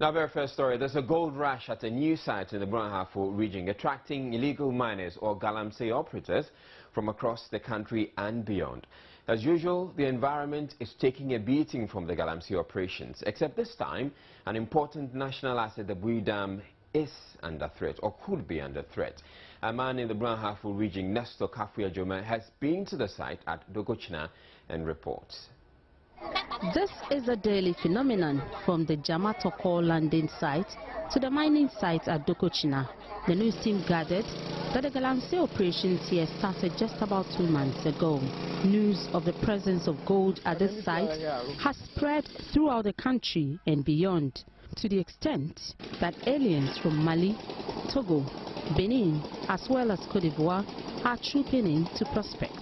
Now, very first story, there's a gold rush at a new site in the Brahafo region, attracting illegal miners or galamsey operators from across the country and beyond. As usual, the environment is taking a beating from the galamsey operations, except this time, an important national asset, the Bui Dam, is under threat or could be under threat. A man in the Brahafo region, Dokokyina, has been to the site at Dokokyina and reports. This is a daily phenomenon from the Jamatoko landing site to the mining site at Dokokyina. The news team gathered that the galamsey operations here started just about 2 months ago. News of the presence of gold at this site has spread throughout the country and beyond, to the extent that aliens from Mali, Togo, Benin, as well as Cote d'Ivoire are trooping in to prospect.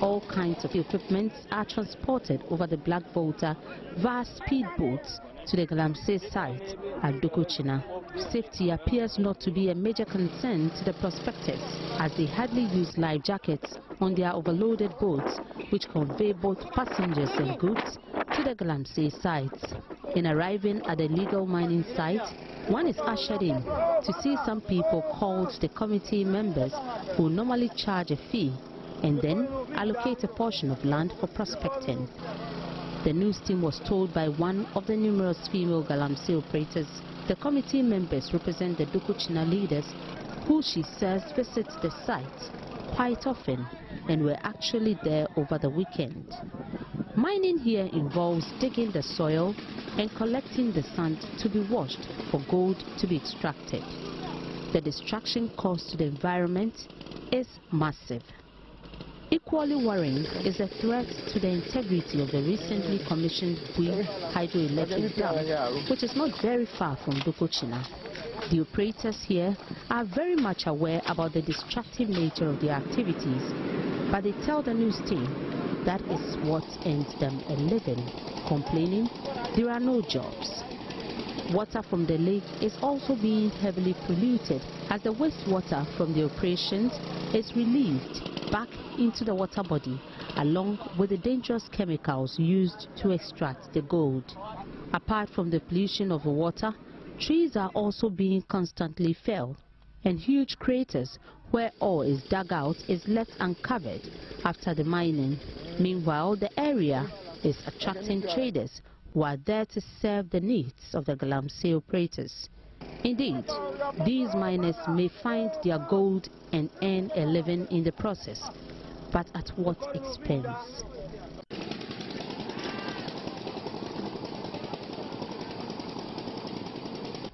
All kinds of equipment are transported over the Black Volta via speedboats to the galamsey site at Dokokyina. Safety appears not to be a major concern to the prospectors, as they hardly use life jackets on their overloaded boats, which convey both passengers and goods to the galamsey sites. In arriving at the legal mining site, one is ushered in to see some people called the committee members, who normally charge a fee and then allocate a portion of land for prospecting. The news team was told by one of the numerous female galamsey operators the committee members represent the Dokokyina leaders, who she says visit the site quite often and were actually there over the weekend. Mining here involves digging the soil and collecting the sand to be washed for gold to be extracted. The destruction caused to the environment is massive. Equally worrying is a threat to the integrity of the recently commissioned Bui hydroelectric dam, which is not very far from Dokokyina. The operators here are very much aware about the destructive nature of their activities, but they tell the news team that is what earns them a living, complaining there are no jobs. Water from the lake is also being heavily polluted, as the wastewater from the operations is relieved back into the water body, along with the dangerous chemicals used to extract the gold. Apart from the pollution of the water, trees are also being constantly felled, and huge craters where ore is dug out is left uncovered after the mining. Meanwhile, the area is attracting traders who are there to serve the needs of the galamsey operators. Indeed, these miners may find their gold and earn a living in the process, but at what expense?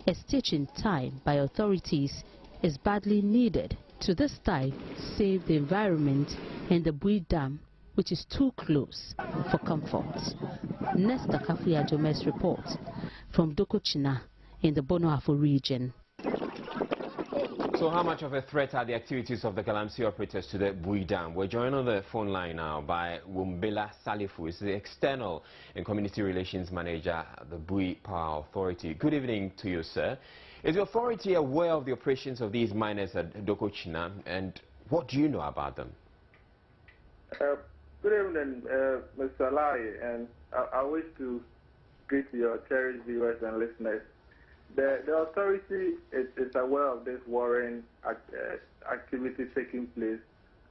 A stitch in time by authorities is badly needed to this time save the environment and the Bui Dam, which is too close for comfort. Dokokyina's report from Dokokyina in the Brahafo region. So how much of a threat are the activities of the galamsey operators to the Bui Dam? We're joined on the phone line now by Wumbila Salifu, who is the External and Community Relations Manager at the Bui Power Authority. Good evening to you, sir. Is the authority aware of the operations of these miners at Dokokyina, and what do you know about them? Good evening, Mr. Lai, and I wish to greet your cherished viewers and listeners. The authority is aware of this worrying activity taking place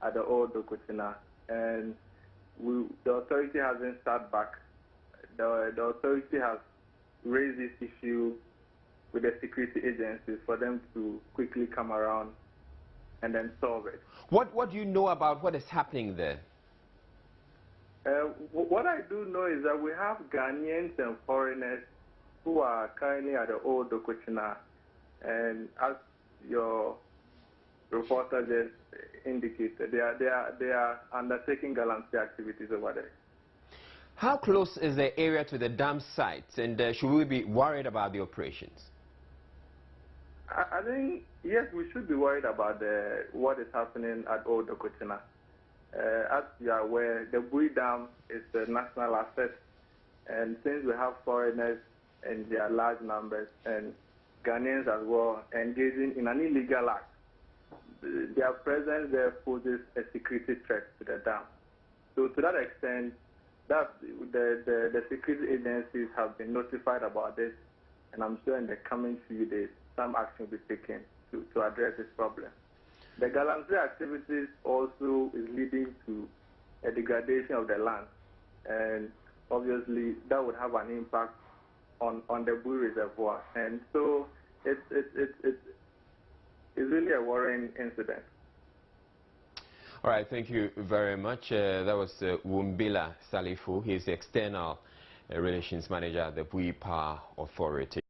at the old Dokokyina, and the authority hasn't sat back. The authority has raised this issue with the security agencies for them to quickly come around and then solve it. What do you know about what is happening there? What I do know is that we have Ghanaians and foreigners who are currently at the old Dokokyina, and as your reporter just indicated, they are undertaking galamsey activities over there. How close is the area to the dam site, and should we be worried about the operations? I think, yes, we should be worried about what is happening at old Dokokyina. As you are aware, the Bui Dam is a national asset, and since we have foreigners in their large numbers and Ghanaians as well engaging in an illegal act, their presence there poses a security threat to the dam. So to that extent, that the security agencies have been notified about this, and I'm sure in the coming few days, some action will be taken to address this problem. The galamsey activities also is leading to a degradation of the land, and obviously that would have an impact on the Bui Reservoir, and so it's really a worrying incident. All right, thank you very much. That was Wumbila Salifu. He's the External Relations Manager at the Bui Power Authority.